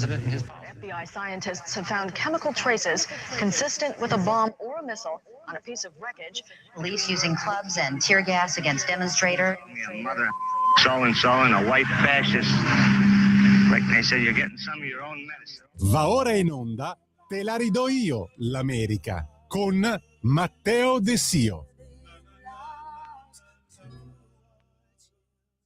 FBI scientists have found chemical traces consistent with a bomb or a missile on a piece of wreckage. Police using clubs and tear gas against demonstrators. Mother so-and-so and a white fascist. Like they said, you're getting some of your own medicine. Va ora in onda Te la ridò io, l'America, con Matteo De Sio.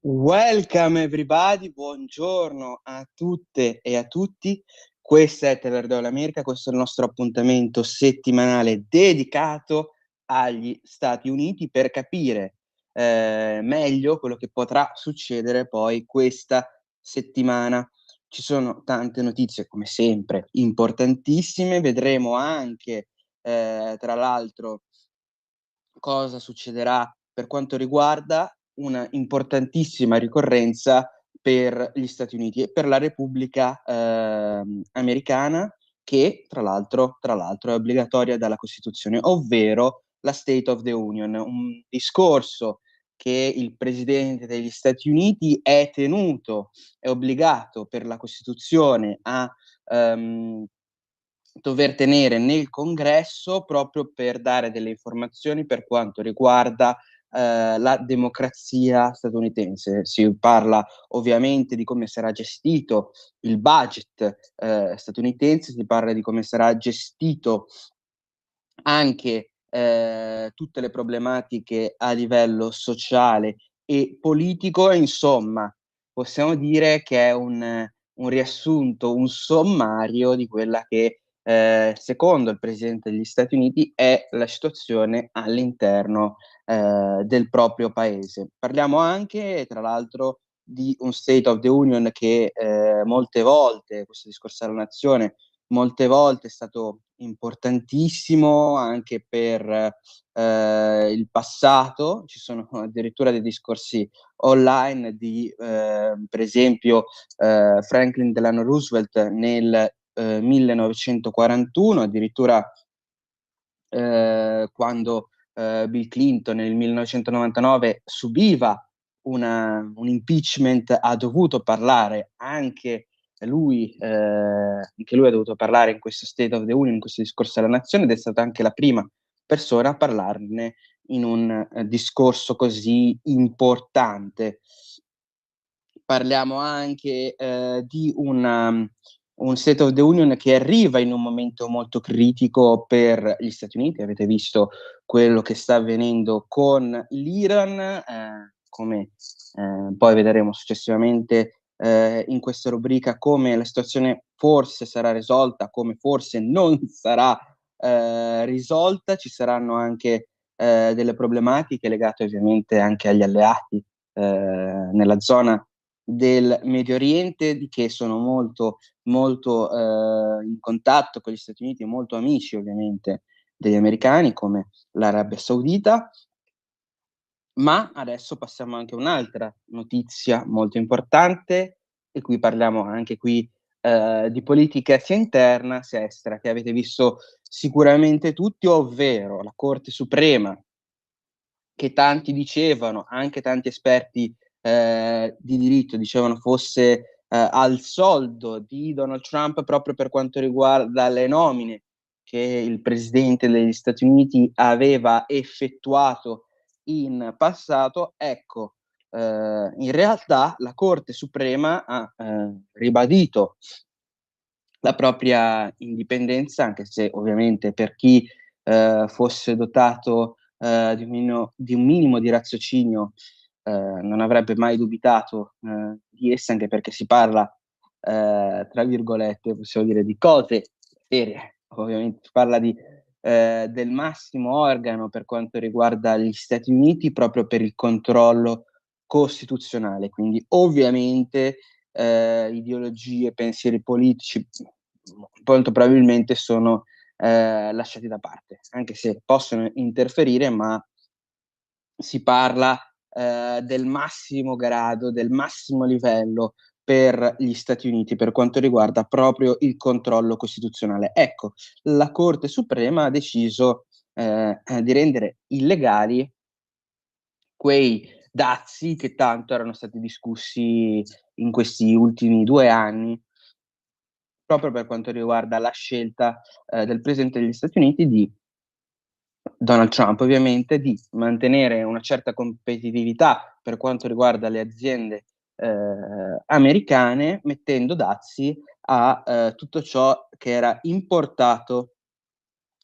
Welcome everybody, buongiorno a tutte e a tutti. Questa è Te la ridò io, l'America, questo è il nostro appuntamento settimanale dedicato agli Stati Uniti per capire meglio quello che potrà succedere poi questa settimana. Ci sono tante notizie, come sempre, importantissime. Vedremo anche, tra l'altro, cosa succederà per quanto riguarda una importantissima ricorrenza per gli Stati Uniti e per la Repubblica americana, che tra l'altro è obbligatoria dalla Costituzione, ovvero la State of the Union, un discorso che il Presidente degli Stati Uniti è obbligato per la Costituzione a dover tenere nel Congresso, proprio per dare delle informazioni per quanto riguarda la democrazia statunitense. Si parla ovviamente di come sarà gestito il budget statunitense, si parla di come sarà gestito anche tutte le problematiche a livello sociale e politico. Insomma, possiamo dire che è un riassunto, un sommario di quella che secondo il Presidente degli Stati Uniti è la situazione all'interno del proprio paese. Parliamo anche, tra l'altro, di un State of the Union che molte volte, questo discorso alla nazione, molte volte è stato importantissimo anche per il passato. Ci sono addirittura dei discorsi online di per esempio Franklin Delano Roosevelt nel 1941, addirittura quando Bill Clinton nel 1999 subiva un impeachment, ha dovuto parlare anche lui ha dovuto parlare in questo State of the Union, in questo discorso alla nazione, ed è stata anche la prima persona a parlarne in un discorso così importante. Parliamo anche di un State of the Union che arriva in un momento molto critico per gli Stati Uniti. Avete visto quello che sta avvenendo con l'Iran, come poi vedremo successivamente in questa rubrica, come la situazione forse sarà risolta, come forse non sarà risolta. Ci saranno anche delle problematiche legate ovviamente anche agli alleati nella zona del Medio Oriente, che sono molto in contatto con gli Stati Uniti e molto amici ovviamente degli americani, come l'Arabia Saudita. Ma adesso passiamo anche a un'altra notizia molto importante, e qui parliamo anche qui di politica sia interna sia estera, che avete visto sicuramente tutti, ovvero la Corte Suprema, che tanti dicevano, anche tanti esperti di diritto dicevano fosse al soldo di Donald Trump proprio per quanto riguarda le nomine che il Presidente degli Stati Uniti aveva effettuato in passato. Ecco, in realtà la Corte Suprema ha ribadito la propria indipendenza, anche se ovviamente per chi fosse dotato di un minimo di raziocinio non avrebbe mai dubitato di essa, anche perché si parla, tra virgolette, possiamo dire, di cose serie. Ovviamente si parla del massimo organo per quanto riguarda gli Stati Uniti, proprio per il controllo costituzionale. Quindi ovviamente ideologie, pensieri politici molto probabilmente sono lasciati da parte, anche se possono interferire, ma si parla del massimo grado, del massimo livello per gli Stati Uniti per quanto riguarda proprio il controllo costituzionale. Ecco, la Corte Suprema ha deciso di rendere illegali quei dazi che tanto erano stati discussi in questi ultimi 2 anni, proprio per quanto riguarda la scelta del Presidente degli Stati Uniti di Donald Trump, ovviamente, di mantenere una certa competitività per quanto riguarda le aziende americane, mettendo dazi a tutto ciò che era importato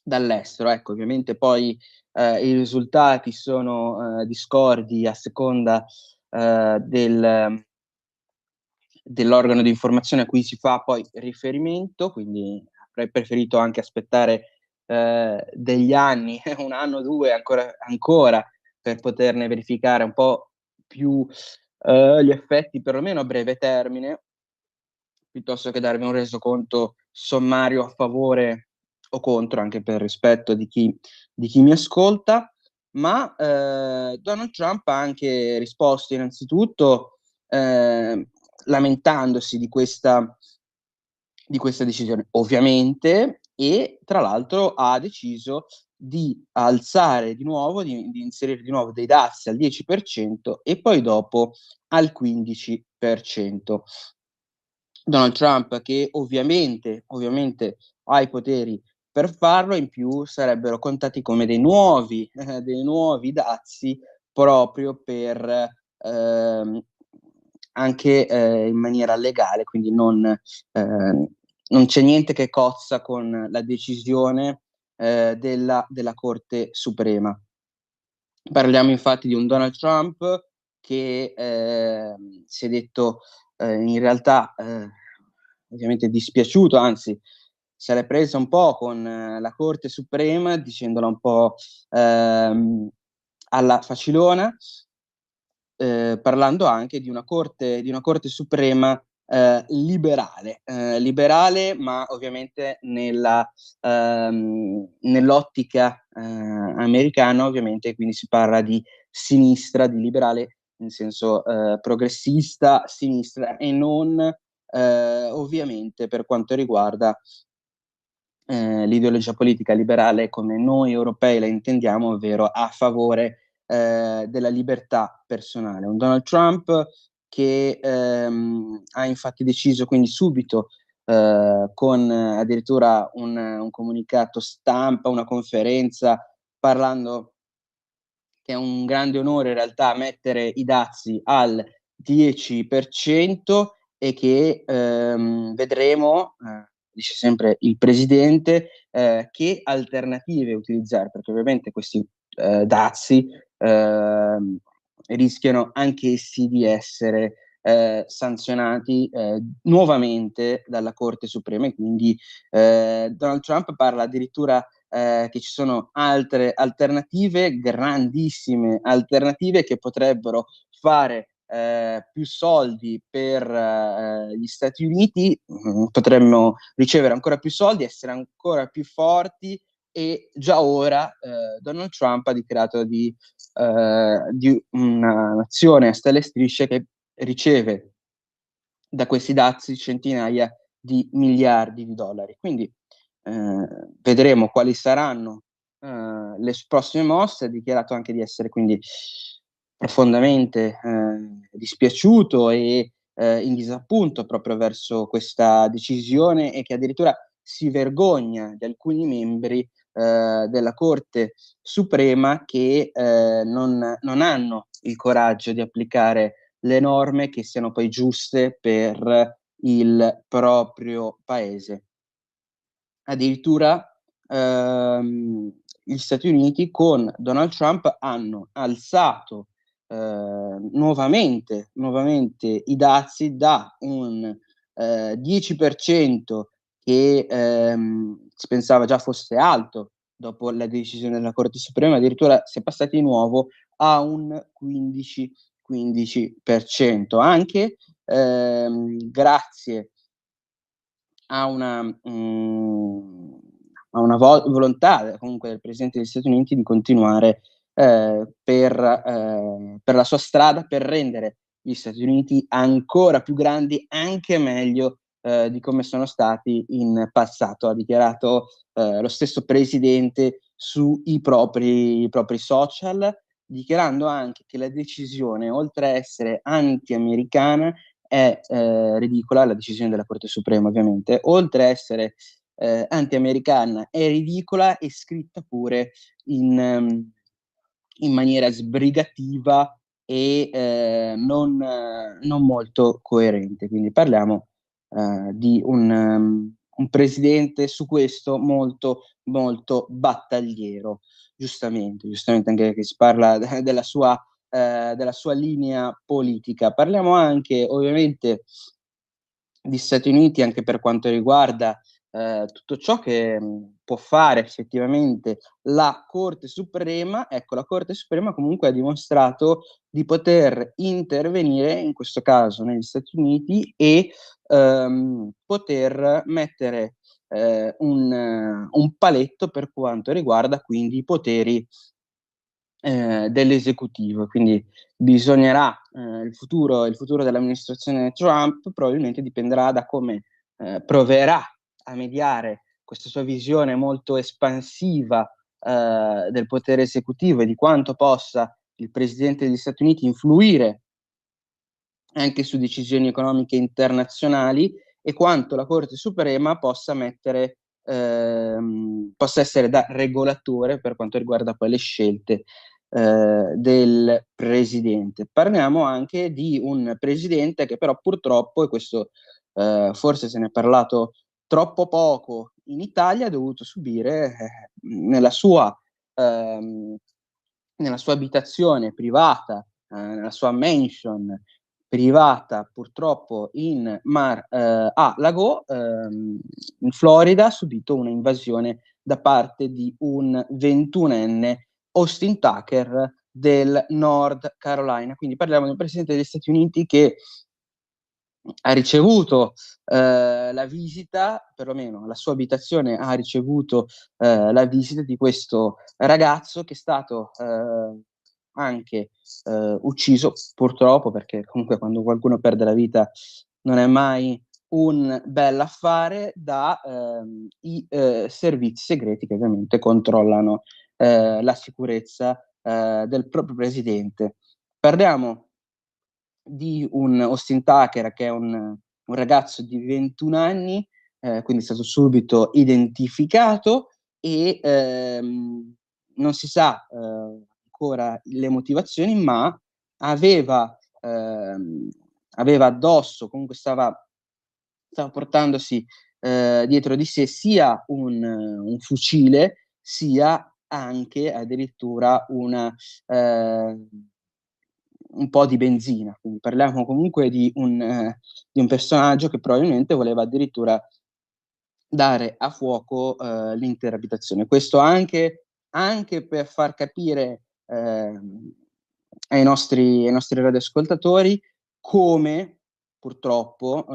dall'estero. Ecco, ovviamente poi i risultati sono discordi a seconda dell'organo di informazione a cui si fa poi riferimento, quindi avrei preferito anche aspettare degli anni, un anno, due, ancora per poterne verificare un po' più gli effetti, perlomeno a breve termine, piuttosto che darvi un resoconto sommario a favore o contro, anche per rispetto di chi mi ascolta. Ma Donald Trump ha anche risposto innanzitutto lamentandosi di questa decisione, ovviamente, e tra l'altro ha deciso di alzare di nuovo, di inserire di nuovo dei dazi al 10% e poi dopo al 15%. Donald Trump, che ovviamente ha i poteri per farlo, in più sarebbero contati come dei nuovi dazi proprio per anche in maniera legale, quindi non c'è niente che cozza con la decisione della Corte Suprema. Parliamo infatti di un Donald Trump che si è detto in realtà ovviamente dispiaciuto, anzi se l'è presa un po' con la Corte Suprema, dicendola un po' alla facilona, parlando anche di una Corte Suprema liberale, ma ovviamente nell'ottica americana, ovviamente, quindi si parla di sinistra, di liberale in senso progressista, sinistra, e non ovviamente per quanto riguarda l'ideologia politica liberale come noi europei la intendiamo, ovvero a favore della libertà personale. Un Donald Trump che ha infatti deciso quindi subito con addirittura un comunicato stampa, una conferenza, parlando che è un grande onore in realtà mettere i dazi al 10% e che vedremo, dice sempre il presidente, che alternative utilizzare, perché ovviamente questi dazi rischiano anch'essi di essere sanzionati nuovamente dalla Corte Suprema, e quindi Donald Trump parla addirittura che ci sono altre alternative, grandissime alternative, che potrebbero fare più soldi per gli Stati Uniti, potremmo ricevere ancora più soldi, essere ancora più forti, e già ora Donald Trump ha dichiarato di una nazione a stelle e strisce che riceve da questi dazi centinaia di miliardi di dollari. Quindi vedremo quali saranno le prossime mosse. Ha dichiarato anche di essere quindi profondamente dispiaciuto e in disappunto proprio verso questa decisione, e che addirittura si vergogna di alcuni membri della Corte Suprema che non hanno il coraggio di applicare le norme che siano poi giuste per il proprio paese. Addirittura gli Stati Uniti con Donald Trump hanno alzato nuovamente i dazi da un 10% che si pensava già fosse alto dopo la decisione della Corte Suprema, addirittura si è passati di nuovo a un 15%, anche grazie a una volontà comunque del Presidente degli Stati Uniti di continuare per la sua strada, per rendere gli Stati Uniti ancora più grandi, anche meglio di come sono stati in passato. Ha dichiarato lo stesso Presidente sui propri social, dichiarando anche che la decisione, oltre a essere anti-americana, è ridicola la decisione della Corte Suprema, ovviamente, oltre a essere anti-americana, è ridicola e scritta pure in maniera sbrigativa e non molto coerente. Quindi parliamo di un presidente su questo molto, molto battagliero, giustamente anche che si parla della sua linea politica. Parliamo anche, ovviamente, di Stati Uniti anche per quanto riguarda tutto ciò che può fare effettivamente la Corte Suprema. Ecco, la Corte Suprema comunque ha dimostrato di poter intervenire, in questo caso negli Stati Uniti, e poter mettere un paletto per quanto riguarda quindi i poteri dell'esecutivo. Quindi bisognerà, il futuro dell'amministrazione Trump probabilmente dipenderà da come proverà a mediare questa sua visione molto espansiva del potere esecutivo e di quanto possa il presidente degli Stati Uniti influire anche su decisioni economiche internazionali, e quanto la Corte Suprema possa essere da regolatore per quanto riguarda poi le scelte del presidente. Parliamo anche di un presidente che però purtroppo, e questo forse se ne è parlato troppo poco in Italia, ha dovuto subire nella sua abitazione privata, nella sua mansion privata, purtroppo in Mar-a-Lago, in Florida, ha subito una invasione da parte di un 21enne Austin Tucker del North Carolina. Quindi parliamo di un presidente degli Stati Uniti che ha ricevuto la visita, perlomeno la sua abitazione ha ricevuto la visita di questo ragazzo che è stato anche ucciso, purtroppo, perché comunque quando qualcuno perde la vita non è mai un bell'affare, i servizi segreti che ovviamente controllano la sicurezza del proprio presidente. Parliamo di un Austin Tucker che è un ragazzo di 21 anni, quindi è stato subito identificato e non si sa ancora le motivazioni, ma aveva addosso, comunque stava portandosi dietro di sé sia un fucile, sia anche addirittura un po' di benzina. Quindi parliamo comunque di un personaggio che probabilmente voleva addirittura dare a fuoco l'intera abitazione. Questo anche per far capire ai nostri radioascoltatori come purtroppo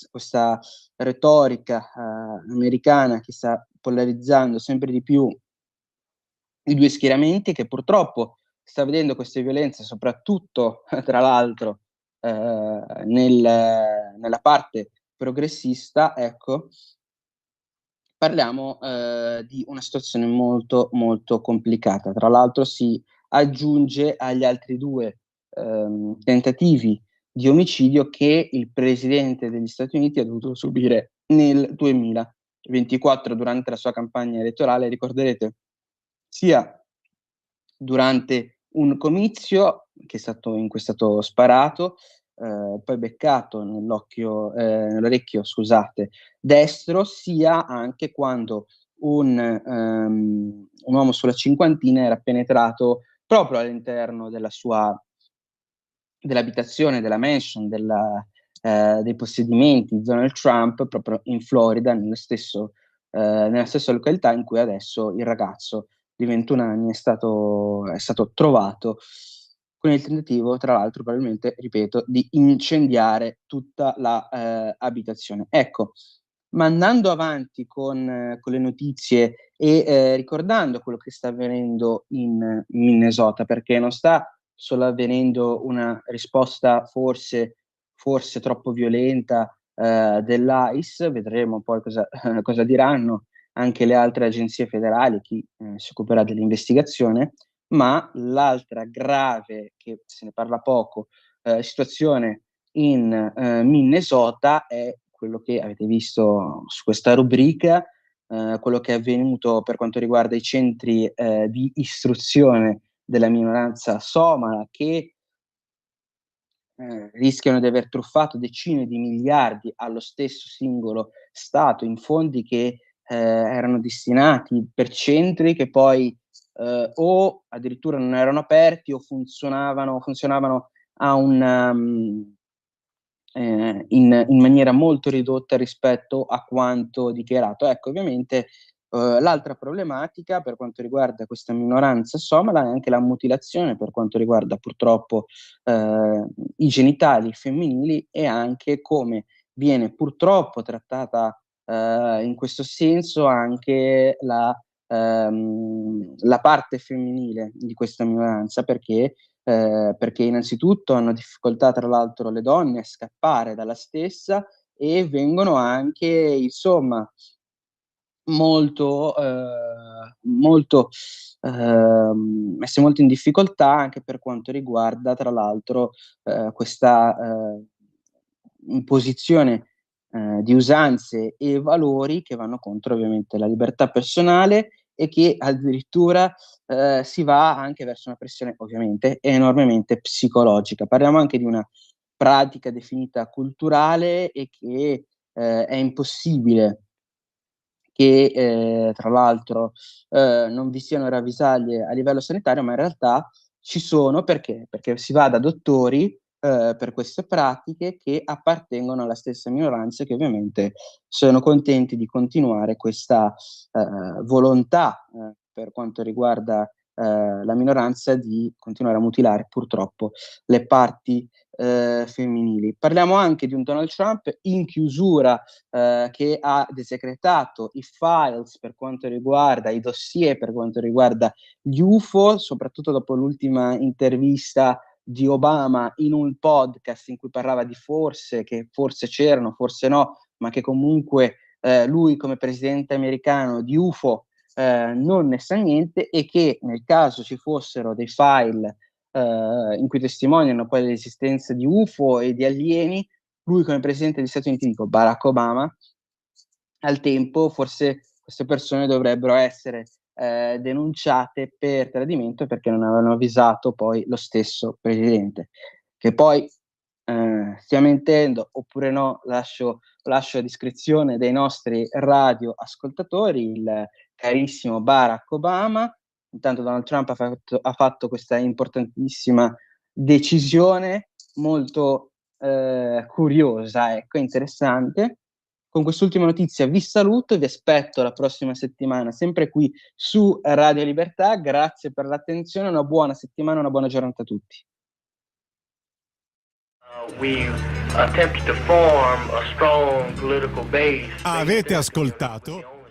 questa retorica americana che sta polarizzando sempre di più i due schieramenti, che purtroppo sta vedendo queste violenze soprattutto, tra l'altro, nella parte progressista, ecco, parliamo di una situazione molto, molto complicata. Tra l'altro si aggiunge agli altri due tentativi di omicidio che il presidente degli Stati Uniti ha dovuto subire nel 2024 durante la sua campagna elettorale. Ricorderete, sia durante un comizio in cui è stato sparato, poi beccato nell'orecchio, scusate, destro, sia anche quando un uomo sulla cinquantina era penetrato proprio all'interno dell'abitazione, della mansion, dei possedimenti di Donald Trump, proprio in Florida, nella stessa località in cui adesso il ragazzo di 21 anni è stato trovato, con il tentativo, tra l'altro, probabilmente, ripeto, di incendiare tutta l'abitazione. Ecco, ma andando avanti con le notizie e ricordando quello che sta avvenendo in Minnesota, perché non sta solo avvenendo una risposta forse troppo violenta dell'ICE, vedremo poi cosa diranno anche le altre agenzie federali, chi si occuperà dell'investigazione, ma l'altra grave, che se ne parla poco, situazione in Minnesota è quello che avete visto su questa rubrica, quello che è avvenuto per quanto riguarda i centri di istruzione della minoranza somala, che rischiano di aver truffato decine di miliardi allo stesso singolo Stato in fondi che erano destinati per centri che poi o addirittura non erano aperti o funzionavano a in maniera molto ridotta rispetto a quanto dichiarato. Ecco, ovviamente l'altra problematica per quanto riguarda questa minoranza somala è anche la mutilazione per quanto riguarda purtroppo i genitali femminili, e anche come viene purtroppo trattata in questo senso anche la parte femminile di questa minoranza, perché innanzitutto hanno difficoltà, tra l'altro, le donne a scappare dalla stessa, e vengono anche, insomma, molto messe molto in difficoltà anche per quanto riguarda, tra l'altro, questa imposizione di usanze e valori che vanno contro ovviamente la libertà personale, e che addirittura si va anche verso una pressione ovviamente enormemente psicologica. Parliamo anche di una pratica definita culturale, e che è impossibile che tra l'altro non vi siano ravvisaglie a livello sanitario, ma in realtà ci sono. Perché si va da dottori per queste pratiche che appartengono alla stessa minoranza, che ovviamente sono contenti di continuare questa volontà per quanto riguarda la minoranza di continuare a mutilare purtroppo le parti femminili. Parliamo anche di un Donald Trump in chiusura che ha desecretato i files per quanto riguarda i dossier, per quanto riguarda gli UFO, soprattutto dopo l'ultima intervista di Obama in un podcast in cui parlava di che forse c'erano, forse no, ma che comunque lui come presidente americano di UFO non ne sa niente, e che nel caso ci fossero dei file in cui testimoniano poi l'esistenza di UFO e di alieni, lui come presidente degli Stati Uniti, dico Barack Obama, al tempo forse queste persone dovrebbero essere denunciate per tradimento, perché non avevano avvisato poi lo stesso presidente. Che poi stia mentendo oppure no, lascio a discrezione dei nostri radio ascoltatori, il carissimo Barack Obama. Intanto Donald Trump ha fatto questa importantissima decisione molto curiosa, ecco, interessante. Con quest'ultima notizia vi saluto e vi aspetto la prossima settimana, sempre qui su Radio Libertà. Grazie per l'attenzione, una buona settimana, una buona giornata a tutti. We attempted to form a strong political base. Avete ascoltato